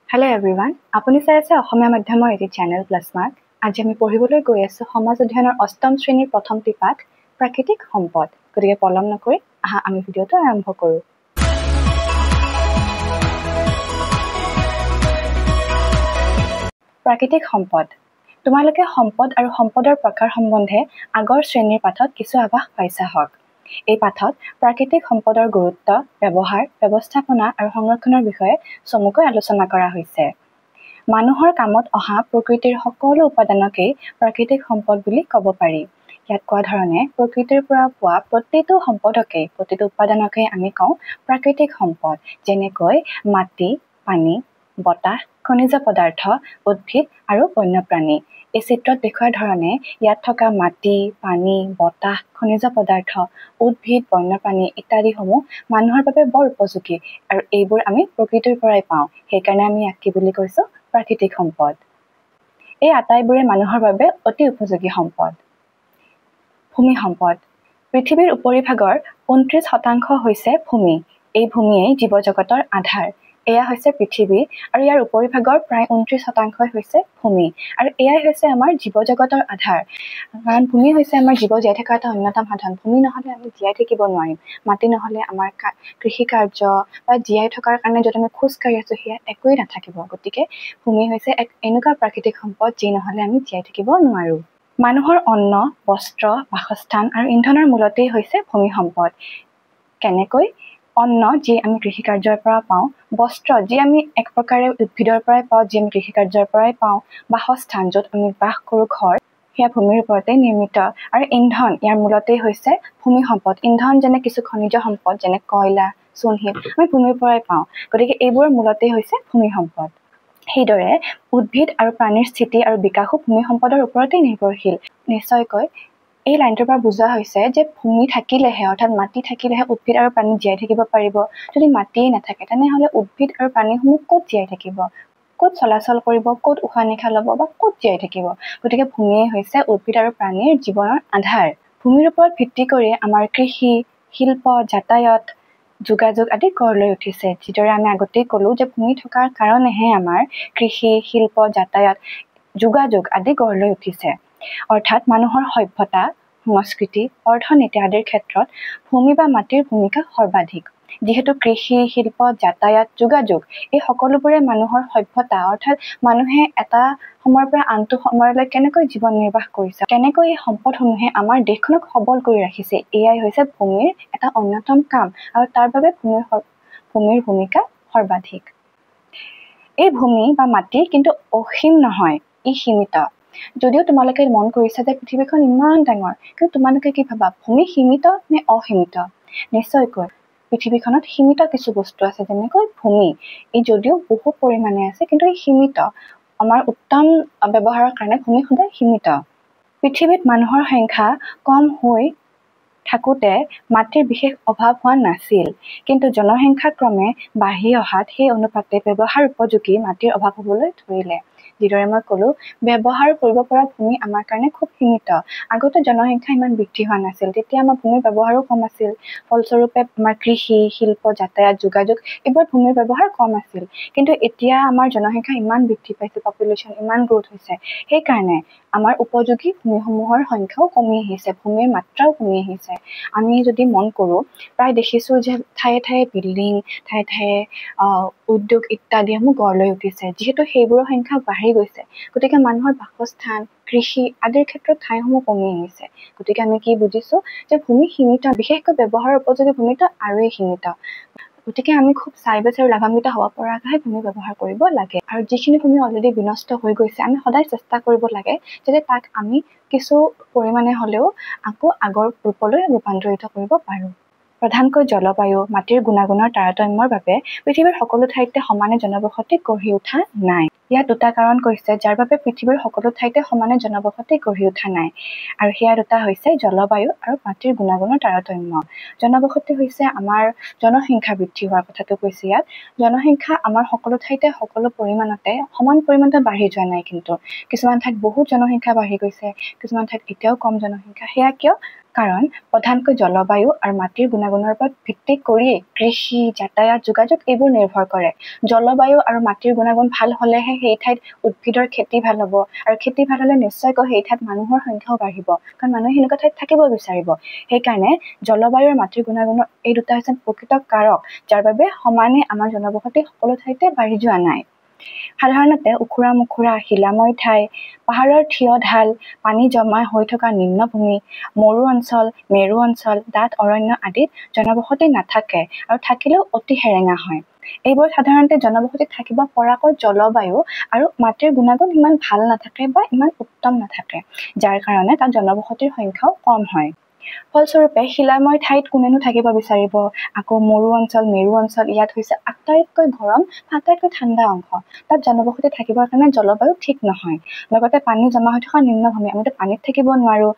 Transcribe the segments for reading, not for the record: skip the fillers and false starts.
Hello everyone, আপুনি চাই আছে অসমীয়া মাধ্যমৰ এটি চেনেল প্লাছ মাৰ্ক। আজি আমি পঢ়িবলৈ গৈ আছো সমাজ অধ্যয়নৰ অষ্টম শ্ৰেণীৰ প্ৰথমটি পাঠ প্ৰাকৃতিক সম্পদ। গতিকে পলম নকৰি আহা আমি ভিডিঅটো আৰম্ভ কৰোঁ। প্ৰাকৃতিক সম্পদ। তোমালোকে সম্পদ আৰু সম্পদৰ প্ৰকাৰ সম্বন্ধে আগৰ শ্ৰেণীৰ পাঠত কিছু আভাস পাইছা হওক। এই পাঠত প্ৰাকৃতিক সম্পদৰ গুৰুত্ব, ব্যৱহাৰ, ব্যৱস্থাপনা আৰু সংৰক্ষণৰ বিষয়ে চমুকৈ আলোচনা কৰা হৈছে। মানুহৰ কামত অহা প্ৰকৃতিৰ সকলো উপাদানকেই প্ৰাকৃতিক সম্পদ বুলি ক'ব পাৰি। ইয়াত কোৱা ধৰণে প্ৰকৃতিৰ পৰা পোৱা প্ৰতিটো সম্পদকেই, প্ৰতিটো উপাদানকেই আমি কওঁ প্ৰাকৃতিক সম্পদ। যেনেকৈ মাটি, পানী, বতাহ, খনিজ পদাৰ্থ, উদ্ভিদ আৰু বন্যপ্ৰাণী। এই চিত্ৰত দেখুওৱা ধৰণে ইয়াত থকা মাটি, পানী, বতাহ, খনিজ পদাৰ্থ, উদ্ভিদ, বন্যপ্ৰাণী ইত্যাদিসমূহ মানুহৰ বাবে বৰ উপযোগী আৰু এইবোৰ আমি প্ৰকৃতিৰ পৰাই পাওঁ। সেইকাৰণে আমি ইয়াক কি বুলি কৈছোঁ? প্ৰাকৃতিক সম্পদ। এই আটাইবোৰে মানুহৰ বাবে অতি উপযোগী সম্পদ। ভূমি সম্পদ। পৃথিৱীৰ উপৰিভাগৰ 29% হৈছে ভূমি। এই ভূমিয়েই জীৱজগতৰ আধাৰ। এয়া হৈছে পৃথিৱী আৰু ইয়াৰ উপৰিভাগৰ প্ৰায় 29% হৈছে ভূমি আৰু এয়াই হৈছে আমাৰ জীৱজগতৰ আধাৰ। কাৰণ ভূমি হৈছে আমাৰ জীৱ জীয়াই থকাৰ এটা অন্যতম সাধন। ভূমি নহ'লে আমি জীয়াই থাকিব নোৱাৰিম। মাটি নহ'লে আমাৰ কৃষি কাৰ্য বা জীয়াই থকাৰ কাৰণে যদি আমি খোজকাঢ়ি আছোঁ সেয়া একোৱেই নাথাকিব। গতিকে ভূমি হৈছে এক এনেকুৱা প্ৰাকৃতিক সম্পদ যি নহ'লে আমি জীয়াই থাকিব নোৱাৰোঁ। মানুহৰ অন্ন, বস্ত্ৰ, বাসস্থান আৰু ইন্ধনৰ মূলতেই হৈছে ভূমি সম্পদ। কেনেকৈ? অন্ন যি আমি কৃষি কাৰ্যৰ পৰা পাওঁ, বস্ত্ৰ যি আমি এক প্ৰকাৰে উদ্ভিদৰ পৰাই পাওঁ, যি আমি কৃষি কাৰ্যৰ পৰাই পাওঁ, বাসস্থান য'ত আমি বাস কৰোঁ ঘৰ, সেয়া ভূমিৰ ওপৰতে নিৰ্মিত আৰু ইন্ধন ইয়াৰ মূলতেই হৈছে ভূমি সম্পদ। ইন্ধন যেনে কিছু খনিজ সম্পদ যেনে কয়লা, চূণশিল আমি ভূমিৰ পৰাই পাওঁ। গতিকে এইবোৰৰ মূলতেই হৈছে ভূমি সম্পদ। সেইদৰে উদ্ভিদ আৰু প্ৰাণীৰ স্থিতি আৰু বিকাশো ভূমি সম্পদৰ ওপৰতেই নিৰ্ভৰশীল। নিশ্চয়কৈ এই লাইনটোৰ পৰা বুজোৱা হৈছে যে ভূমি থাকিলেহে, অৰ্থাৎ মাটি থাকিলেহে উদ্ভিদ আৰু প্ৰাণী জীয়াই থাকিব পাৰিব। যদি মাটিয়েই নাথাকে তেনেহ'লে উদ্ভিদ আৰু প্ৰাণীসমূহ ক'ত জীয়াই থাকিব? ক'ত চলাচল কৰিব? ক'ত উশাহ নিশাহ ল'ব বা ক'ত জীয়াই থাকিব? গতিকে ভূমিয়েই হৈছে উদ্ভিদ আৰু প্ৰাণীৰ জীৱনৰ আধাৰ। ভূমিৰ ওপৰত ভিত্তি কৰি আমাৰ কৃষি, শিল্প, যাতায়াত, যোগাযোগ আদি গঢ় লৈ উঠিছে। যিদৰে আমি আগতেই ক'লোঁ যে ভূমি থকাৰ কাৰণেহে আমাৰ কৃষি, শিল্প, যাতায়াত, যোগাযোগ আদি গঢ় লৈ উঠিছে। অৰ্থাৎ মানুহৰ সভ্যতা, সংস্কৃতি, অৰ্থনীতি আদিৰ ক্ষেত্ৰত ভূমি বা মাটিৰ ভূমিকা সৰ্বাধিক। যিহেতু কৃষি, শিল্প, যাতায়াত, যোগাযোগ এই সকলোবোৰে মানুহৰ সভ্যতা, অৰ্থাৎ মানুহে এটা সময়ৰ পৰা আনটো সময়লৈ কেনেকৈ জীৱন নিৰ্বাহ কৰিছে, কেনেকৈ এই সম্পদসমূহে আমাৰ দেশখনক সবল কৰি ৰাখিছে, এয়াই হৈছে ভূমিৰ এটা অন্যতম কাম আৰু তাৰ বাবে ভূমিৰ ভূমিকা সৰ্বাধিক। এই ভূমি বা মাটি কিন্তু অসীম নহয়, ই সীমিত। যদিও তোমালোকে মন কৰিছা যে পৃথিৱীখন ইমান ডাঙৰ, কিন্তু তোমালোকে কি ভাবা ভূমি সীমিত নে অসীমিত? নিশ্চয়কৈ পৃথিৱীখনত সীমিত কিছু বস্তু আছে, যেনেকৈ ভূমি। ই যদিও বহু পৰিমাণে আছে কিন্তু ই সীমিত। আমাৰ উত্তম ব্যৱহাৰৰ কাৰণে ভূমি সদায় সীমিত। পৃথিৱীত মানুহৰ সংখ্যা কম হৈ থাকোঁতে মাটিৰ বিশেষ অভাৱ হোৱা নাছিল, কিন্তু জনসংখ্যা ক্ৰমে বাঢ়ি অহাত সেই অনুপাতে ব্যৱহাৰ উপযোগী মাটিৰ অভাৱ হ'বলৈ ধৰিলে। যিদৰে মই ক'লোঁ, ব্যৱহাৰ কৰিব পৰা ভূমি আমাৰ কাৰণে খুব সীমিত। আগতে জনসংখ্যা ইমান বৃদ্ধি হোৱা নাছিল, তেতিয়া আমাৰ ভূমিৰ ব্যৱহাৰো কম আছিল। ফলস্বৰূপে আমাৰ কৃষি, শিল্প, যাতায়াত, যোগাযোগ এইবোৰ ভূমিৰ ব্যৱহাৰ কম আছিল। কিন্তু এতিয়া আমাৰ জনসংখ্যা ইমান বৃদ্ধি পাইছে, পপুলেশ্যন ইমান গ্ৰোথ হৈছে, সেইকাৰণে আমাৰ উপযোগী ভূমিসমূহৰ সংখ্যাও কমি আহিছে, ভূমিৰ মাত্ৰাও কমি আহিছে। আমি যদি মন কৰোঁ, প্ৰায় দেখিছোঁ যে ঠায়ে ঠায়ে বিল্ডিং, ঠায়ে ঠায়ে উদ্যোগ ইত্যাদিসমূহ গঢ় লৈ উঠিছে। যিহেতু সেইবোৰৰ সংখ্যা বাঢ়ি গৈছে, গতিকে মানুহৰ বাসস্থান, কৃষি আদিৰ ক্ষেত্ৰত ঠাইসমূহ কমি আহিছে। গতিকে আমি কি বুজিছোঁ যে ভূমি সীমিত, বিশেষকৈ ব্যৱহাৰৰ উপযোগী ভূমিটো আৰুৱেই সীমিত। গতিকে আমি খুব চাই বাছি আৰু লাভান্বিত হ'ব পৰাকৈ ভূমি ব্যৱহাৰ কৰিব লাগে। আৰু যিখিনি ভূমি অলৰেডি বিনষ্ট হৈ গৈছে, আমি সদায় চেষ্টা কৰিব লাগে যাতে তাক আমি কিছু পৰিমাণে হ'লেও আকৌ আগৰ ৰূপলৈ ৰূপান্তৰিত কৰিব পাৰোঁ। প্ৰধানকৈ জলবায়ু, মাটিৰ গুণাগুণৰ তাৰতম্যৰ বাবে পৃথিৱীৰ সকলো ঠাইতে সমানে জনবসতি গঢ়ি উঠা নাই। ইয়াত দুটা কাৰণ কৈছে যাৰ বাবে পৃথিৱীৰ সকলো ঠাইতে সমানে জনবসতি গঢ়ি উঠা নাই, আৰু সেয়া দুটা হৈছে জলবায়ু আৰু মাটিৰ গুণাগুণৰ তাৰতম্য। জনবসতি হৈছে আমাৰ জনসংখ্যা বৃদ্ধি হোৱাৰ কথাটো কৈছে ইয়াত। জনসংখ্যা আমাৰ সকলো ঠাইতে সকলো পৰিমাণতে সমান পৰিমাণতে বাঢ়ি যোৱা নাই, কিন্তু কিছুমান ঠাইত বহুত জনসংখ্যা বাঢ়ি গৈছে, কিছুমান ঠাইত এতিয়াও কম জনসংখ্যা। সেয়া কিয়? কাৰণ প্ৰধানকৈ জলবায়ু আৰু মাটিৰ গুণাগুণৰ ওপৰত ভিত্তি কৰিয়েই কৃষি, যাতায়াত, যোগাযোগ এইবোৰ নিৰ্ভৰ কৰে। জলবায়ু আৰু মাটিৰ গুণাগুণ ভাল হ'লেহে সেই ঠাইত উদ্ভিদৰ খেতি ভাল হ'ব, আৰু খেতি ভাল হ'লে নিশ্চয়কৈ সেই ঠাইত মানুহৰ সংখ্যাও বাঢ়িব, কাৰণ মানুহে সেনেকুৱা ঠাইত থাকিব বিচাৰিব। সেইকাৰণে জলবায়ু আৰু মাটিৰ গুণাগুণৰ এই দুটা হৈছে প্ৰকৃত কাৰক, যাৰ বাবে সমানে আমাৰ জনবসতি সকলো ঠাইতে বাঢ়ি যোৱা নাই। সাধাৰণতে উখুৰা মুখুৰা, শিলাময় ঠাই, পাহাৰৰ থিয় ঢাল, পানী জমা হৈ থকা নিম্নভূমি, মৰু অঞ্চল, মেৰু অঞ্চল, ডাঠ অৰণ্য আদিত জনবসতি নাথাকে, আৰু থাকিলেও অতি সেৰেঙা হয়। এইবোৰ সাধাৰণতে জনবসতি থাকিব পৰাকৈ জলবায়ু আৰু মাটিৰ গুণাগুণ ইমান ভাল নাথাকে বা ইমান উত্তম নাথাকে, যাৰ কাৰণে তাত জনবসতিৰ সংখ্যাও কম হয়। ফলস্বৰূপে শিলাময় ঠাইত কোনেনো থাকিব বিচাৰিব। আকৌ মৰু অঞ্চল, মেৰু অঞ্চল ইয়াত হৈছে আটাইতকৈ গৰম, আটাইতকৈ ঠাণ্ডা অংশ। তাত জনবসতি থাকিবৰ কাৰণে জলবায়ু ঠিক নহয়। লগতে পানী জমা হৈ থকা নিম্নভূমি, আমিতো পানীত থাকিব নোৱাৰো।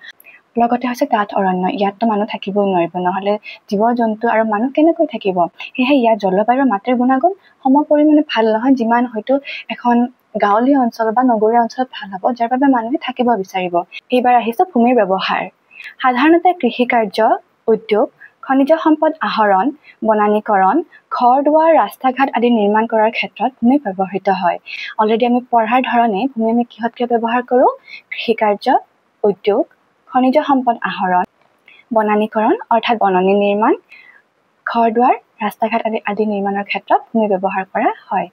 লগতে হৈছে ডাঠ অৰণ্য, ইয়াততো মানুহ থাকিবই নোৱাৰিব, নহ'লে জীৱ জন্তু আৰু মানুহ কেনেকৈ থাকিব। সেয়েহে ইয়াত জলবায়ু আৰু মাটিৰ গুণাগুণ সম পৰিমাণে ভাল নহয়, যিমান হয়তো এখন গাঁৱলীয়া অঞ্চল বা নগৰীয়া অঞ্চলত ভাল হ'ব, যাৰ বাবে মানুহে থাকিব বিচাৰিব। এইবাৰ আহিছে ভূমিৰ ব্যৱহাৰ। সাধাৰণতে কৃষিকাৰ্য, উদ্যোগ, খনিজ সম্পদ আহৰণ, বনানীকৰণ, ঘৰ দুৱাৰ, ৰাস্তা ঘাট আদি নিৰ্মাণ কৰাৰ ক্ষেত্ৰত ভূমি ব্যৱহৃত হয়। অলৰেডি আমি পঢ়াৰ ধৰণে ভূমি আমি কিহত ব্যৱহাৰ কৰোঁ? কৃষিকাৰ্য, উদ্যোগ, খনিজ সম্পদ আহৰণ, বনানীকৰণ অৰ্থাৎ বননি নিৰ্মাণ, ঘৰ দুৱাৰ, ৰাস্তা ঘাট আদি নিৰ্মাণৰ ক্ষেত্ৰত ভূমি ব্যৱহাৰ কৰা হয়।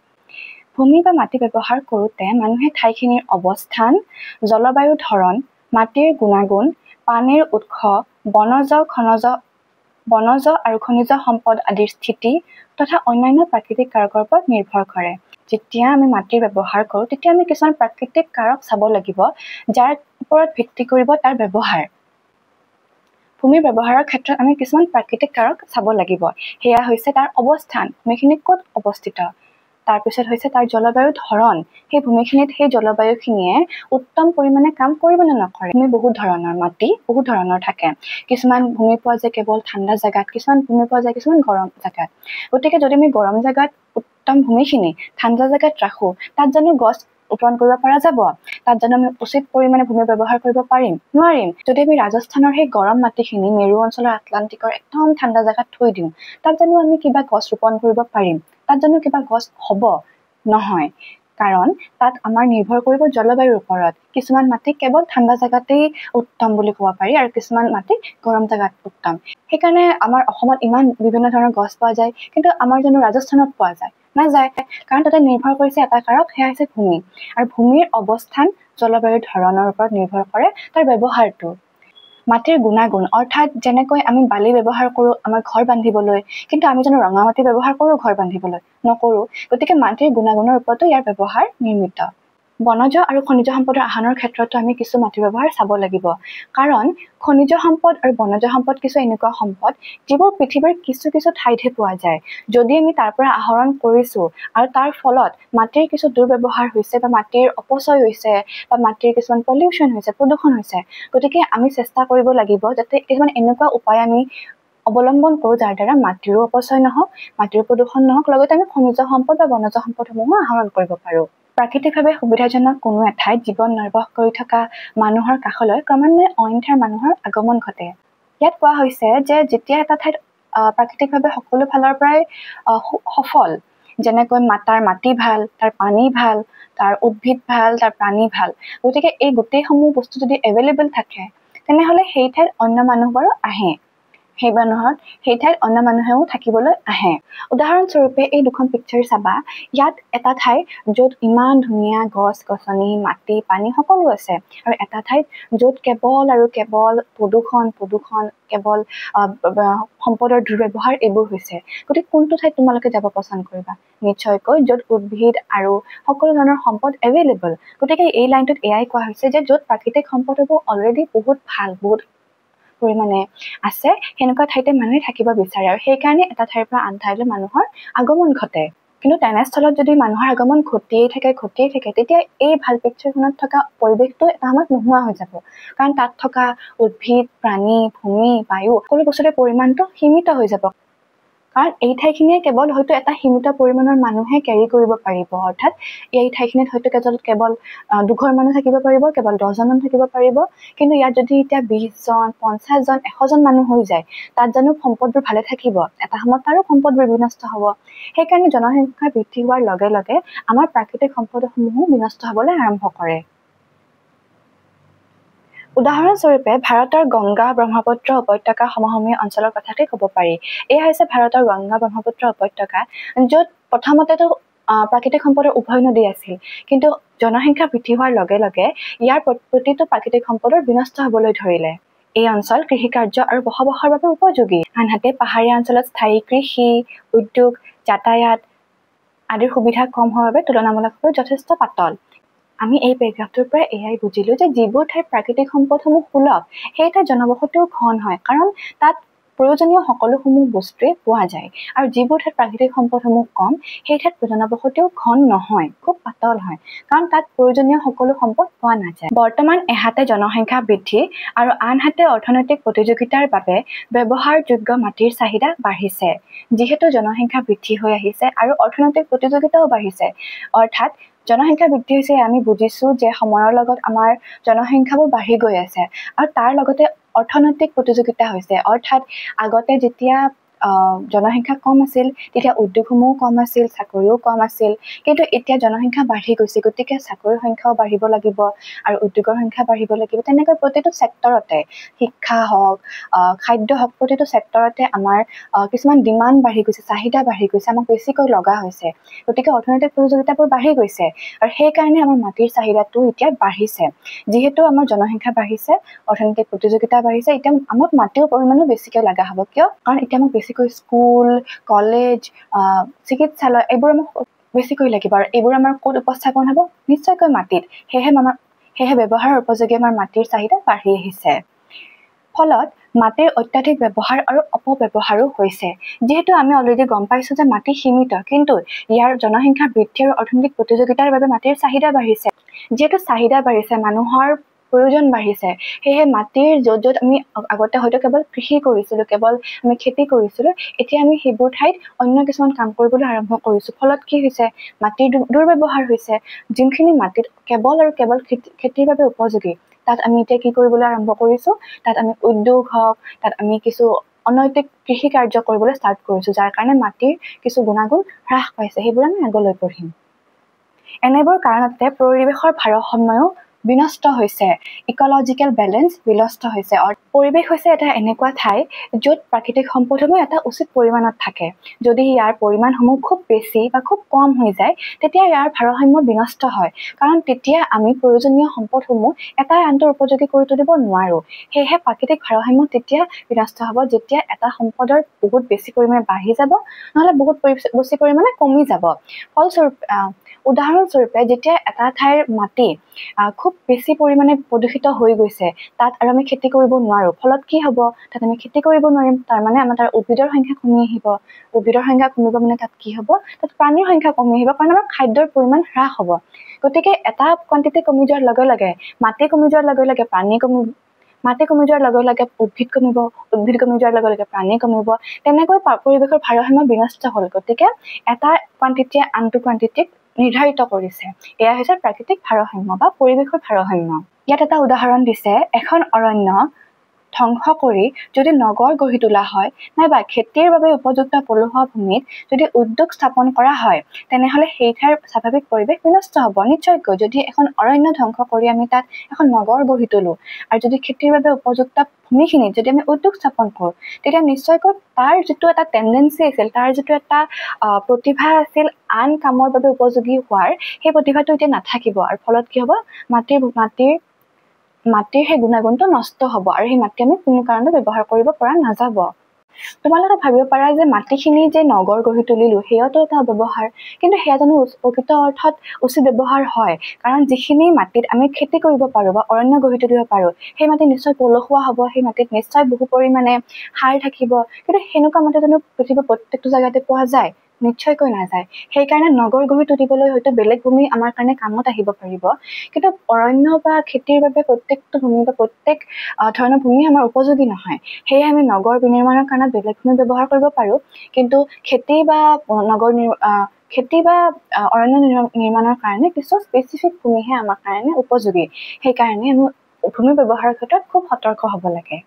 ভূমি বা মাটি ব্যৱহাৰ কৰোঁতে মানুহে ঠাইখিনিৰ অৱস্থান, জলবায়ুৰ ধৰণ, মাটিৰ গুণাগুণ, পানীৰ উৎস, বনজ আৰু খনিজ সম্পদ আদিৰ স্থিতি তথা অন্যান্য প্ৰাকৃতিক কাৰকৰ ওপৰত নিৰ্ভৰ কৰে। যেতিয়া আমি মাটিৰ ব্যৱহাৰ কৰোঁ, তেতিয়া আমি কিছুমান প্ৰাকৃতিক কাৰক চাব লাগিব, যাৰ ওপৰত ভিত্তি কৰিব তাৰ ব্যৱহাৰ। ভূমিৰ ব্যৱহাৰৰ ক্ষেত্ৰত আমি কিছুমান প্ৰাকৃতিক কাৰক চাব লাগিব। সেয়া হৈছে তাৰ অৱস্থান, ভূমিখিনি ক'ত অৱস্থিত। তাৰপিছত হৈছে তাৰ জলবায়ুৰ ধৰণ, সেই ভূমিখিনিত সেই জলবায়ুখিনিয়ে উত্তম পৰিমাণে কাম কৰিব নে নকৰে। ভূমি বহুত ধৰণৰ, মাটি বহুত ধৰণৰ থাকে। কিছুমান ভূমি পোৱা যায় কেৱল ঠাণ্ডা জেগাত, কিছুমান ভূমি পোৱা যায় কিছুমান গৰম জেগাত। গতিকে যদি আমি গৰম জেগাত উত্তম ভূমিখিনি ঠাণ্ডা জেগাত ৰাখোঁ, তাত জানো গছ ৰোপণ কৰিব পৰা যাব? তাত জানো আমি উচিত পৰিমাণে ভূমি ব্যৱহাৰ কৰিব পাৰিম? নোৱাৰিম। যদি আমি ৰাজস্থানৰ সেই গৰম মাটিখিনি মেৰু অঞ্চলৰ আটলান্টিকৰ একদম ঠাণ্ডা জেগাত থৈ দিওঁ, তাত জানো আমি কিবা গছ ৰোপণ কৰিব পাৰিম? তাত জানো কিবা গছ হ'ব? নহয়, কাৰণ তাত আমাৰ নিৰ্ভৰ কৰিব জলবায়ুৰ ওপৰত। কিছুমান মাটি কেৱল ঠাণ্ডা জেগাতেই উত্তম বুলি ক'ব পাৰি, আৰু কিছুমান মাটি গৰম জেগাত উত্তম। সেইকাৰণে আমাৰ অসমত ইমান বিভিন্ন ধৰণৰ গছ পোৱা যায়, কিন্তু আমাৰ জানো ৰাজস্থানত পোৱা যায়? নাযায়, কাৰণ তাতে নিৰ্ভৰ কৰিছে এটা কাৰক, সেয়া হৈছে ভূমি। আৰু ভূমিৰ অৱস্থান জলবায়ুৰ ধৰণৰ ওপৰত নিৰ্ভৰ কৰে তাৰ ব্যৱহাৰটো। মাটিৰ গুণাগুণ অৰ্থাৎ যেনেকৈ আমি বালি ব্যৱহাৰ কৰোঁ আমাৰ ঘৰ বান্ধিবলৈ, কিন্তু আমি জানো ৰঙা মাটি ব্যৱহাৰ কৰোঁ ঘৰ বান্ধিবলৈ? নকৰোঁ। গতিকে মাটিৰ গুণাগুণৰ ওপৰতো ইয়াৰ ব্যৱহাৰ নিৰ্মিত। বনজ আৰু খনিজ সম্পদৰ আহৰণৰ ক্ষেত্ৰতো আমি কিছু মাটিৰ ব্যৱহাৰ চাব লাগিব, কাৰণ খনিজ সম্পদ আৰু বনজ সম্পদ কিছু এনেকুৱা সম্পদ যিবোৰ পৃথিৱীৰ কিছু কিছু ঠাইতহে পোৱা যায়। যদি আমি তাৰ পৰা আহৰণ কৰিছোঁ আৰু তাৰ ফলত মাটিৰ কিছু দুৰ্ব্যৱহাৰ হৈছে বা মাটিৰ অপচয় হৈছে বা মাটিৰ কিছুমান পলিউশ্যন হৈছে, প্ৰদূষণ হৈছে, গতিকে আমি চেষ্টা কৰিব লাগিব যাতে কিছুমান এনেকুৱা উপায় আমি অৱলম্বন কৰোঁ যাৰ দ্বাৰা মাটিৰো অপচয় নহওক, মাটিৰ প্ৰদূষণ নহওক, লগতে আমি খনিজ সম্পদ বা বনজ সম্পদসমূহো আহৰণ কৰিব পাৰোঁ। প্ৰাকৃতিকভাৱে সুবিধাজনক কোনো এঠাইত জীৱন নিৰ্বাহ কৰি থকা মানুহৰ কাষলৈ ক্ৰমান্বয়ে অইন ঠাইৰ মানুহৰ আগমন ঘটে। ইয়াত কোৱা হৈছে যে যেতিয়া এটা ঠাইত প্ৰাকৃতিকভাৱে সকলো ফালৰ পৰাই সফল, যেনেকৈ তাৰ মাটি ভাল, তাৰ পানী ভাল, তাৰ উদ্ভিদ ভাল, তাৰ প্ৰাণী ভাল, গতিকে এই গোটেইসমূহ বস্তু যদি এভেইলেবল থাকে, তেনেহ'লে সেই ঠাইত অন্য মানুহবোৰো আহে। সেই ঠাইত অন্য মানুহেও থাকিবলৈ আহে। উদাহৰণস্বৰূপে এই দুখন পিকচাৰ চাবা, ইয়াত এটা ঠাই য'ত ইমান ধুনীয়া গছ গছনি, মাটি, পানী সকলো আছে, আৰু এটা ঠাইত য'ত কেৱল আৰু কেৱল প্ৰদূষণ, কেৱল সম্পদৰ দুৰ্ব্যৱহাৰ এইবোৰ হৈছে। গতিকে কোনটো ঠাইত তোমালোকে যাব পছন্দ কৰিবা? নিশ্চয়কৈ য'ত উদ্ভিদ আৰু সকলো ধৰণৰ সম্পদ এভেইলেবল। গতিকে এই লাইনটোত এয়াই কোৱা হৈছে যে য'ত প্ৰাকৃতিক সম্পদবোৰ অলৰেডি বহুত ভাল, বহুত পৰিমাণে আছে, সেনেকুৱা ঠাইতে মানুহে থাকিব বিচাৰে, আৰু সেইকাৰণে এটা ঠাইৰ পৰা আন ঠাইলৈ মানুহৰ আগমন ঘটে। কিন্তু তেনেস্থলত যদি মানুহৰ আগমন ঘটিয়েই থাকে, তেতিয়া এই ভাল পিকচাৰখনত থকা পৰিৱেশটো এটা সময়ত নোহোৱা হৈ যাব, কাৰণ তাত থকা উদ্ভিদ, প্ৰাণী, ভূমি, বায়ু সকলো বস্তুৰে পৰিমাণটো সীমিত হৈ যাব। কাৰণ এই ঠাইখিনিয়ে কেৱল হয়তো এটা সীমিত পৰিমাণৰ মানুহে কেৰি কৰিব পাৰিব, অৰ্থাৎ এই ঠাইখিনিত হয়তো কেৱল দুঘৰ মানুহ থাকিব পাৰিব, কেৱল 10জন মানুহ থাকিব পাৰিব। কিন্তু ইয়াত যদি এতিয়া 20জন 50জন 100জন মানুহ হৈ যায়, তাত জানো সম্পদবোৰ ভালে থাকিব? এটা সময়ত তাৰো সম্পদবোৰ বিনষ্ট হ'ব। সেইকাৰণে জনসংখ্যা বৃদ্ধি হোৱাৰ লগে লগে আমাৰ প্ৰাকৃতিক সম্পদসমূহো বিনষ্ট হ'বলৈ আৰম্ভ কৰে। উদাহৰণস্বৰূপে ভাৰতৰ গংগা ব্ৰহ্মপুত্ৰ উপত্যকা সমভূমি অঞ্চলৰ কথাকে ক'ব পাৰি। এয়া হৈছে ভাৰতৰ গংগা ব্ৰহ্মপুত্ৰ উপত্যকা, য'ত প্ৰথমতেতো প্ৰাকৃতিক সম্পদৰ উভয় নদী আছিল, কিন্তু জনসংখ্যা বৃদ্ধি হোৱাৰ লগে লগে ইয়াৰ প্ৰতিটো প্ৰাকৃতিক সম্পদৰ বিনষ্ট হ'বলৈ ধৰিলে। এই অঞ্চল কৃষিকাৰ্য আৰু বসবাসৰ বাবে উপযোগী, আনহাতে পাহাৰীয়া অঞ্চলত স্থায়ী কৃষি, উদ্যোগ, যাতায়াত আদিৰ সুবিধা কম হোৱাৰ বাবে তুলনামূলকভাৱে যথেষ্ট পাতল। আমি এই পেৰেগ্ৰাফটোৰ পৰা এয়াই বুজিলো যে যিবোৰ ঠাইত প্ৰাকৃতিক সম্পদসমূহ সুলভ, সেই ঠাইত জনবসতিও ঘন হয়, কাৰণ তাত প্ৰয়োজনীয় সকলোসমূহ বস্তুৱে পোৱা যায়। আৰু যিবোৰ ঠাইত প্ৰাকৃতিক সম্পদসমূহ কম, সেই ঠাইত জনবসতিও ঘন নহয়, খুব পাতল হয়, কাৰণ তাত প্ৰয়োজনীয় সকলো সম্পদ পোৱা নাযায়। বৰ্তমান এহাতে জনসংখ্যা বৃদ্ধি আৰু আনহাতে অৰ্থনৈতিক প্ৰতিযোগিতাৰ বাবে ব্যৱহাৰযোগ্য মাটিৰ চাহিদা বাঢ়িছে। যিহেতু জনসংখ্যা বৃদ্ধি হৈ আহিছে আৰু অৰ্থনৈতিক প্ৰতিযোগিতাও বাঢ়িছে, অৰ্থাৎ জনসংখ্যা বৃদ্ধি হৈছে, আমি বুজিছো যে সময়ৰ লগত আমাৰ জনসংখ্যাবোৰ বাঢ়ি গৈ আছে আৰু তাৰ লগতে অৰ্থনৈতিক প্ৰতিযোগিতা হৈছে। অৰ্থাৎ আগতে যেতিয়া জনসংখ্যা কম আছিল, তেতিয়া উদ্যোগসমূহো কম আছিল, চাকৰিও কম আছিল, কিন্তু এতিয়া জনসংখ্যা বাঢ়ি গৈছে, গতিকে চাকৰিৰ সংখ্যাও বাঢ়িব লাগিব আৰু উদ্যোগৰ সংখ্যা বাঢ়িব লাগিব। তেনেকৈ প্ৰতিটো ছেক্টৰতে, শিক্ষা হওক, খাদ্য হওক, প্ৰতিটো ছেক্টৰতে আমাৰ কিছুমান ডিমাণ্ড বাঢ়ি গৈছে, চাহিদা বাঢ়ি গৈছে, আমাক বেছিকৈ লগা হৈছে। গতিকে অৰ্থনৈতিক প্ৰতিযোগিতাবোৰ বাঢ়ি গৈছে আৰু সেইকাৰণে আমাৰ মাটিৰ চাহিদাটো এতিয়া বাঢ়িছে। যিহেতু আমাৰ জনসংখ্যা বাঢ়িছে, অৰ্থনৈতিক প্ৰতিযোগিতা বাঢ়িছে, এতিয়া আমাক মাটিৰ পৰিমাণো বেছিকৈ লগা হ'ব। কিয়? কাৰণ এতিয়া আমাক বেছিকৈ স্কুল, কলেজ, চিকিৎসালয় এইবোৰ আমাক বেছিকৈ লাগিব, আৰু এইবোৰ আমাৰ ক'ত উপস্থাপন হ'ব? নিশ্চয়কৈ মাটিত। সেয়েহে ব্যৱহাৰৰ উপযোগী আমাৰ মাটিৰ চাহিদা বাঢ়ি আহিছে। ফলত মাটিৰ অত্যাধিক ব্যৱহাৰ আৰু অপব্যৱহাৰো হৈছে। যিহেতু আমি অলৰেডি গম পাইছো যে মাটি সীমিত, কিন্তু ইয়াৰ জনসংখ্যা বৃদ্ধি আৰু অৰ্থনৈতিক প্ৰতিযোগিতাৰ বাবে মাটিৰ চাহিদা বাঢ়িছে। যিহেতু চাহিদা বাঢ়িছে, মানুহৰ প্ৰয়োজন বাঢ়িছে, সেয়েহে মাটিৰ য'ত আমি আগতে হয়তো কেৱল কৃষি কৰিছিলো, কেৱল আমি খেতি কৰিছিলো, এতিয়া আমি সেইবোৰ ঠাইত অন্য কিছুমান কাম কৰিবলৈ আৰম্ভ কৰিছো। ফলত কি হৈছে? মাটিৰ দুৰ্ব্যৱহাৰ হৈছে। যোনখিনি মাটিত কেৱল আৰু কেৱল খেতিৰ বাবে উপযোগী, তাত আমি এতিয়া কি কৰিবলৈ আৰম্ভ কৰিছো? তাত আমি উদ্যোগ হওক, তাত আমি কিছু অনৈতিক কৃষি কাৰ্য কৰিবলৈ ষ্টাৰ্ট কৰিছো, যাৰ কাৰণে মাটিৰ কিছু গুণাগুণ হ্ৰাস পাইছে। সেইবোৰ আমি আগলৈ পঢ়িম। এনেবোৰ কাৰণতে পৰিৱেশৰ ভাৰসাম্যও বিনষ্ট হৈছে, ইকলজিকেল বেলেঞ্চ বিনষ্ট হৈছে। পৰিৱেশ হৈছে এটা এনেকুৱা ঠাই য'ত প্ৰাকৃতিক সম্পদসমূহ এটা উচিত পৰিমাণত থাকে। যদি ইয়াৰ পৰিমাণসমূহ খুব বেছি বা খুব কম হৈ যায়, তেতিয়া ইয়াৰ ভাৰসাম্য বিনষ্ট হয়, কাৰণ তেতিয়া আমি প্ৰয়োজনীয় সম্পদসমূহ এটাই আনটোৰ উপযোগী কৰি তুলিব নোৱাৰো। সেয়েহে প্ৰাকৃতিক ভাৰসাম্য তেতিয়া বিনষ্ট হ'ব, যেতিয়া এটা সম্পদৰ বহুত বেছি পৰিমাণে বাঢ়ি যাব, নহ'লে বহুত বেছি পৰিমাণে কমি যাব। ফলস্বৰূপে উদাহৰণস্বৰূপে যেতিয়া এটা ঠাইৰ মাটি খুব বেছি পৰিমাণে প্ৰদূষিত হৈ গৈছে, তাত আৰু আমি খেতি কৰিব নোৱাৰো, ফলত কি হ'ব? তাত আমি খেতি কৰিব নোৱাৰিম, তাৰমানে আমাৰ তাৰ উদ্ভিদৰ সংখ্যা কমি আহিব। উদ্ভিদৰ সংখ্যা কমিব মানে তাত কি হ'ব? তাত প্ৰাণীৰ সংখ্যা কমি আহিব, কাৰণ আমাৰ খাদ্যৰ পৰিমাণ হ্ৰাস হ'ব। গতিকে এটা কোৱান্টিটি কমি যোৱাৰ লগে লগে, মাটি কমি যোৱাৰ লগে লগে মাটি কমি যোৱাৰ লগে লগে উদ্ভিদ কমিব, উদ্ভিদ কমি যোৱাৰ লগে লগে প্ৰাণী কমিব। তেনেকৈ পৰিৱেশৰ ভাৰসাম্য বিনষ্ট হ'ল। গতিকে এটা কোৱান্টিটিয়ে আনটো কোৱান্টিটিক নিৰ্ধাৰিত কৰিছে। এয়া হৈছে প্ৰাকৃতিক ভাৰসাম্য বা পৰিৱেশৰ ভাৰসাম্য। ইয়াত এটা উদাহৰণ দিছে, এখন অৰণ্য ধ্বংস কৰি যদি নগৰ গঢ়ি তোলা হয়, নাইবা খেতিৰ বাবে উপযুক্ত পলসুৱা ভূমিত যদি উদ্যোগ স্থাপন কৰা হয়, তেনেহ'লে সেই ঠাইৰ স্বাভাৱিক পৰিৱেশ বিনষ্ট হ'ব। নিশ্চয়কৈ যদি এখন অৰণ্য ধ্বংস কৰি আমি তাত এখন নগৰ গঢ়ি তোলো, আৰু যদি খেতিৰ বাবে উপযুক্ত ভূমিখিনিত যদি আমি উদ্যোগ স্থাপন কৰোঁ, তেতিয়া নিশ্চয়কৈ তাৰ যিটো এটা টেণ্ডেঞ্চি আছিল, তাৰ যিটো এটা প্ৰতিভা আছিল আন কামৰ বাবে উপযোগী হোৱাৰ, সেই প্ৰতিভাটো এতিয়া নাথাকিব। আৰু ফলত কি হ'ব? মাটিৰ সেই গুণাগুণটো নষ্ট হ'ব, আৰু সেই মাটি আমি কোনো কাৰণত ব্যৱহাৰ কৰিব পৰা নাযাব। তোমালোকে ভাবিব পাৰা যে মাটিখিনি যে নগৰ গঢ়ি তুলিলো, সেয়াতো এটা ব্যৱহাৰ, কিন্তু সেয়া জানো প্ৰকৃত অৰ্থত উচিত ব্যৱহাৰ হয়? কাৰণ যিখিনি মাটিত আমি খেতি কৰিব পাৰো বা অৰণ্য গঢ়ি তুলিব পাৰো, সেই মাটি নিশ্চয় পলসুৱা হ'ব, সেই মাটিত নিশ্চয় বহু পৰিমাণে সাৰ থাকিব, কিন্তু সেনেকুৱা মাটি জানো পৃথিৱীৰ প্ৰত্যেকটো জেগাতে পোৱা যায়? নিশ্চয়কৈ নাযায় সেইকাৰণে নগৰ গঢ়ি তুলিবলৈ হয়তো বেলেগ ভূমি আমাৰ কাৰণে কামত আহিব পাৰিব কিন্তু অৰণ্য বা খেতিৰ বাবে প্ৰত্যেকটো ভূমি বা প্ৰত্যেক ধৰণৰ ভূমি আমাৰ উপযোগী নহয় সেয়ে আমি নগৰ বিনিৰ্মাণৰ কাৰণে বেলেগ ভূমি ব্যৱহাৰ কৰিব পাৰোঁ কিন্তু খেতি বা খেতি বা অৰণ্য নিৰ্মাণৰ কাৰণে কিছু স্পেচিফিক ভূমিহে আমাৰ কাৰণে উপযোগী সেইকাৰণে আমি ভূমি ব্যৱহাৰৰ ক্ষেত্ৰত খুব সতৰ্ক হ'ব লাগে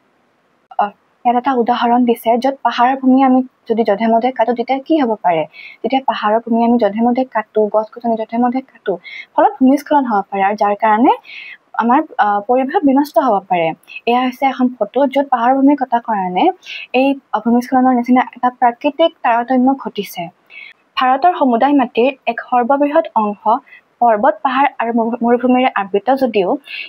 ইয়াত এটা উদাহৰণ দিছে য'ত পাহাৰৰ ভূমি আমি যদি যধে মধে কাটো তেতিয়া কি হ'ব পাৰে যেতিয়া পাহাৰৰ ভূমি আমি যধে মধে কাটো গছ-গছনি যধে মধে কাটো ফলত ভূমিস্খলন হ'ব পাৰে আৰু যাৰ কাৰণে আমাৰ পৰিৱেশ বিনষ্ট হ'ব পাৰে এয়া হৈছে এখন ফটো য'ত পাহাৰৰ ভূমি কটাৰ কাৰণে এই ভূমিস্খলনৰ নিচিনা এটা প্ৰাকৃতিক তাৰতম্য ঘটিছে ভাৰতৰ সমুদায় মাটিৰ এক সৰ্ববৃহৎ অংশ পৰ্বত পাহাৰ আৰু মৰুভূমিৰে আবৃত যদিও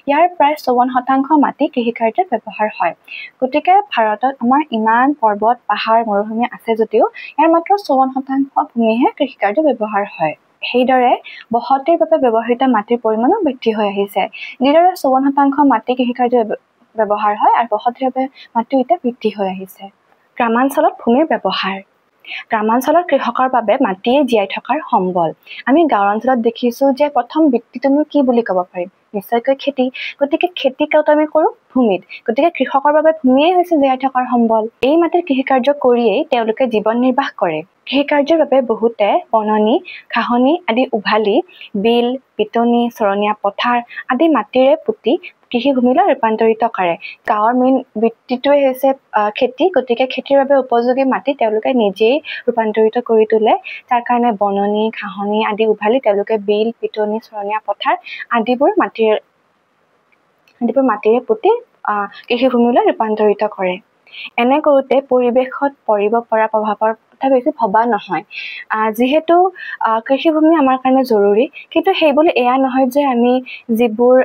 ইয়াৰ প্ৰায় 54% মাটি কৃষিকাৰ্যত ব্যৱহাৰ হয় গতিকে ভাৰতত আমাৰ ইমান পৰ্বত পাহাৰ মৰুভূমি আছে যদিও ইয়াৰ মাত্ৰ 54% ভূমিহে কৃষিকাৰ্যত ব্যৱহাৰ হয় সেইদৰে বসতিৰ বাবে ব্যৱহৃত মাটিৰ পৰিমাণো বৃদ্ধি হৈ আহিছে যিদৰে 54% মাটি কৃষিকাৰ্যত ব্যৱহাৰ হয় আৰু বসতিৰ বাবে মাটি এতিয়া বৃদ্ধি হৈ আহিছে গ্ৰামাঞ্চলত ভূমিৰ ব্যৱহাৰ গ্ৰামাঞ্চলৰ কৃষকৰ বাবে মাটিয়ে জীয়াই থকাৰ সম্বল আমি গাঁও অঞ্চলত দেখিছোঁ যে প্ৰথম বৃত্তিটোনো কি বুলি ক'ব পাৰিম নিশ্চয়কৈ খেতি গতিকে খেতি ক'ত আমি কৰোঁ ভূমিত গতিকে কৃষকৰ বাবে ভূমিয়েই হৈছে জীয়াই থকাৰ সম্বল এই মাটিৰ কৃষিকাৰ্য কৰিয়েই তেওঁলোকে জীৱন নিৰ্বাহ কৰে কৃষিকাৰ্যৰ বাবে বহুতে বননি ঘাঁহনি আদি উভালি বিল পিটনি চৰণীয়া পথাৰ আদি মাটিৰে পুতি কৃষিভূমিলৈ ৰূপান্তৰিত কৰে গাঁৱৰ মেইন বৃত্তিটোৱে হৈছে খেতি গতিকে খেতিৰ বাবে উপযোগী মাটি তেওঁলোকে নিজেই ৰূপান্তৰিত কৰি তোলে তাৰ কাৰণে বননি ঘাঁহনি আদি উভালি তেওঁলোকে বিল পিটনি চৰণীয়া পথাৰ আদিবোৰ মাটিৰে পুতি কৃষিভূমিলৈ ৰূপান্তৰিত কৰে এনে কৰোঁতে পৰিৱেশত পৰিব পৰা প্ৰভাৱৰ কথা বেছি ভবা নহয় যিহেতু কৃষিভূমি আমাৰ কাৰণে জৰুৰী কিন্তু সেইবুলি এয়া নহয় যে আমি যিবোৰ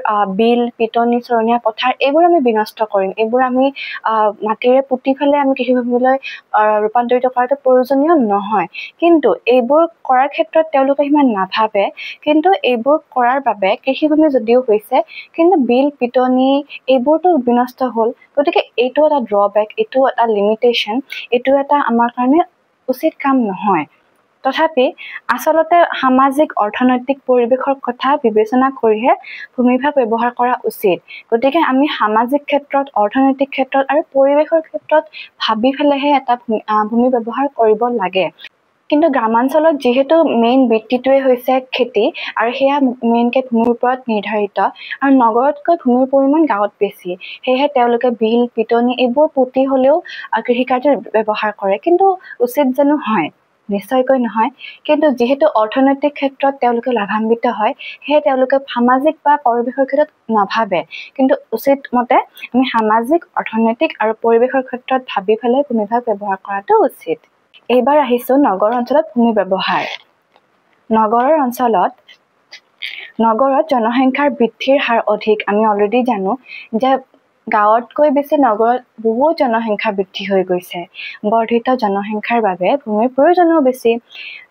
বিল পিটনি চৰণীয়া পথাৰ এইবোৰ আমি বিনষ্ট কৰিম এইবোৰ আমি মাটিৰে পুতি ফেলে আমি কৃষিভূমিলৈ ৰূপান্তৰিত কৰাটো প্ৰয়োজনীয় নহয় কিন্তু এইবোৰ কৰাৰ ক্ষেত্ৰত তেওঁলোকে সিমান নাভাবে কিন্তু এইবোৰ কৰাৰ বাবে কৃষিভূমি যদিও হৈছে কিন্তু বিল পিটনি এইবোৰতো বিনষ্ট হ'ল গতিকে এইটো এটা ড্ৰবেক এইটো এটা লিমিটেশ্যন এইটো এটা আমাৰ কাৰণে উচিত কাম নহয় তথাপি আচলতে সামাজিক অৰ্থনৈতিক পৰিৱেশৰ কথা বিবেচনা কৰিহে ভূমিভাগ ব্যৱহাৰ কৰা উচিত গতিকে আমি সামাজিক ক্ষেত্ৰত অৰ্থনৈতিক ক্ষেত্ৰত আৰু পৰিৱেশৰ ক্ষেত্ৰত ভাবি ফেলেহে এটা ভূমি ব্যৱহাৰ কৰিব লাগে কিন্তু গ্ৰামাঞ্চলত যিহেতু মেইন বৃত্তিটোৱে হৈছে খেতি আৰু সেয়া মেইনকে ভূমিৰ ওপৰত নিৰ্ধাৰিত আৰু নগৰতকৈ ভূমিৰ পৰিমাণ গাঁৱত বেছি সেয়েহে তেওঁলোকে বিল পিটনি এইবোৰ পুতি হ'লেও কৃষিকাৰ্যত ব্যৱহাৰ কৰে কিন্তু উচিত জানো হয় নিশ্চয়কৈ নহয় কিন্তু যিহেতু অৰ্থনৈতিক ক্ষেত্ৰত তেওঁলোকে লাভান্বিত হয় সেয়ে তেওঁলোকে সামাজিক বা পৰিৱেশৰ ক্ষেত্ৰত নাভাবে কিন্তু উচিত মতে আমি সামাজিক অৰ্থনৈতিক আৰু পৰিৱেশৰ ক্ষেত্ৰত ভাবি ফেলে ভূমিভাগ ব্যৱহাৰ কৰাটো উচিত এইবাৰ আহিছোঁ নগৰ অঞ্চলত ভূমি ব্যৱহাৰ নগৰত জনসংখ্যাৰ বৃদ্ধিৰ হাৰ অধিক আমি অলৰেডি জানো যে গাঁৱতকৈ বেছি নগৰত বহুত জনসংখ্যা বৃদ্ধি হৈ গৈছে বৰ্ধিত জনসংখ্যাৰ বাবে ভূমিৰ প্ৰয়োজনো বেছি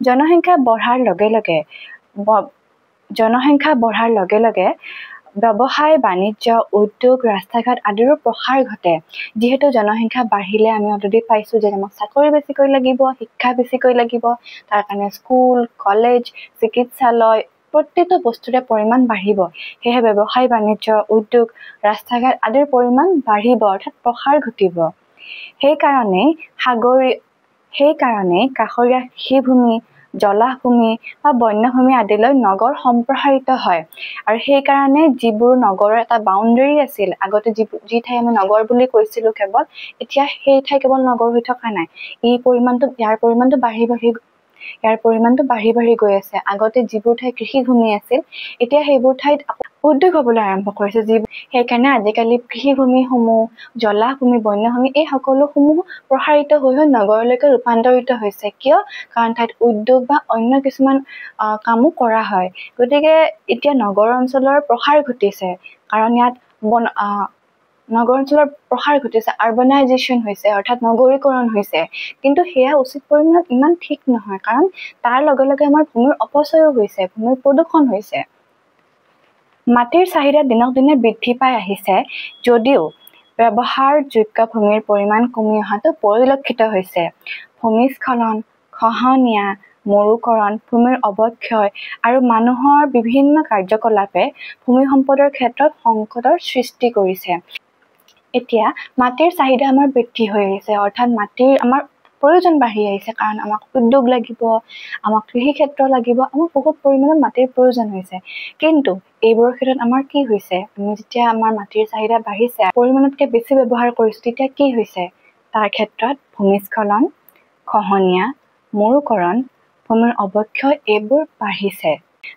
জনসংখ্যা বঢ়াৰ লগে লগে ব্যৱসায় বাণিজ্য উদ্যোগ ৰাস্তা ঘাট আদিৰো প্ৰসাৰ ঘটে যিহেতু জনসংখ্যা বাঢ়িলে আমি অলৰেডি পাইছোঁ যে আমাক চাকৰি বেছিকৈ লাগিব শিক্ষা বেছিকৈ লাগিব তাৰ কাৰণে স্কুল কলেজ চিকিৎসালয় প্ৰতিটো বস্তুৰে পৰিমাণ বাঢ়িব সেয়েহে ব্যৱসায় বাণিজ্য উদ্যোগ ৰাস্তা ঘাট আদিৰ পৰিমাণ বাঢ়িব অৰ্থাৎ প্ৰসাৰ ঘটিব সেইকাৰণে কাষৰীয়া কৃষিভূমি জলাহভূমি বা বন্যভূমি আদিলৈ নগৰ সম্প্ৰসাৰিত হয় আৰু সেইকাৰণে যিবোৰ নগৰৰ এটা বাউণ্ডেৰী আছিল আগতে যি ঠাই আমি নগৰ বুলি কৈছিলোঁ কেৱল এতিয়া সেই ঠাই কেৱল নগৰ হৈ থকা নাই ইয়াৰ পৰিমাণটো বাঢ়ি গৈ আছে আগতে যিবোৰ ঠাই কৃষিভূমি আছিল এতিয়া সেইবোৰ ঠাইত উদ্যোগ হ'বলৈ আৰম্ভ কৰিছে সেইকাৰণে আজিকালি কৃষিভূমিসমূহ জলাহভূমি বন্যভূমি এই সকলোসমূহ প্ৰসাৰিত হৈ নগৰলৈকে ৰূপান্তৰিত হৈছে কিয় কাৰণ ঠাইত উদ্যোগ বা অন্য কিছুমান কামো কৰা হয় গতিকে এতিয়া নগৰ অঞ্চলৰ প্ৰসাৰ ঘটিছে কাৰণ ইয়াত নগৰ অঞ্চলৰ প্ৰসাৰ ঘটিছে আৰ্বানাইজেশ্যন হৈছে অৰ্থাৎ নগৰীকৰণ হৈছে কিন্তু সেয়া উচিত পৰিমাণত ইমান ঠিক নহয় কাৰণ তাৰ লগে লগে আমাৰ ভূমিৰ অপচয়ো হৈছে ভূমিৰ প্ৰদূষণ হৈছে মাটিৰ চাহিদা দিনক দিনে বৃদ্ধি পাই আহিছে যদিও ব্যৱহাৰযোগ্য ভূমিৰ পৰিমাণ কমি অহাটো পৰিলক্ষিত হৈছে ভূমিস্খলন খহনীয়া মৰুকৰণ, ভূমিৰ অৱক্ষয় আৰু মানুহৰ বিভিন্ন কাৰ্যকলাপে ভূমি সম্পদৰ ক্ষেত্ৰত সংকটৰ সৃষ্টি কৰিছে। এতিয়া মাটিৰ চাহিদা আমাৰ বৃদ্ধি হৈ আহিছে, অৰ্থাৎ মাটিৰ আমাৰ প্ৰয়োজন বাঢ়ি আহিছে, কাৰণ আমাক উদ্যোগ লাগিব, আমাক কৃষি ক্ষেত্ৰ লাগিব, আমাক বহুত পৰিমাণৰ মাটিৰ প্ৰয়োজন হৈছে। কিন্তু এইবোৰৰ ক্ষেত্ৰত আমাৰ কি হৈছে, আমি যেতিয়া আমাৰ মাটিৰ চাহিদা বাঢ়িছে, পৰিমাণতকৈ বেছি ব্যৱহাৰ কৰিছোঁ, তেতিয়া কি হৈছে? তাৰ ক্ষেত্ৰত ভূমিস্খলন, খহনীয়া, মৰুকৰণ, ভূমিৰ অৱক্ষয় এইবোৰ বাঢ়িছে।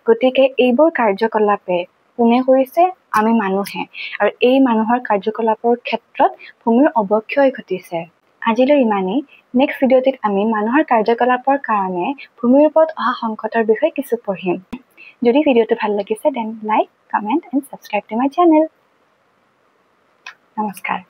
গতিকে এইবোৰ কাৰ্যকলাপে কোনে কৰিছে? আমি মানুহে। আৰু এই মানুহৰ কাৰ্যকলাপৰ ক্ষেত্ৰত ভূমিৰ অৱক্ষয় ঘটিছে। আজিলৈ ইমানেই। নেক্সট ভিডিঅ'টিত আমি মানুহৰ কাৰ্যকলাপৰ কাৰণে ভূমিৰ ওপৰত অহা সংকটৰ বিষয়ে কিছু পঢ়িম। যদি ভিডিঅ'টো ভাল লাগিছে, then like, comment and subscribe to my channel. নমস্কাৰ।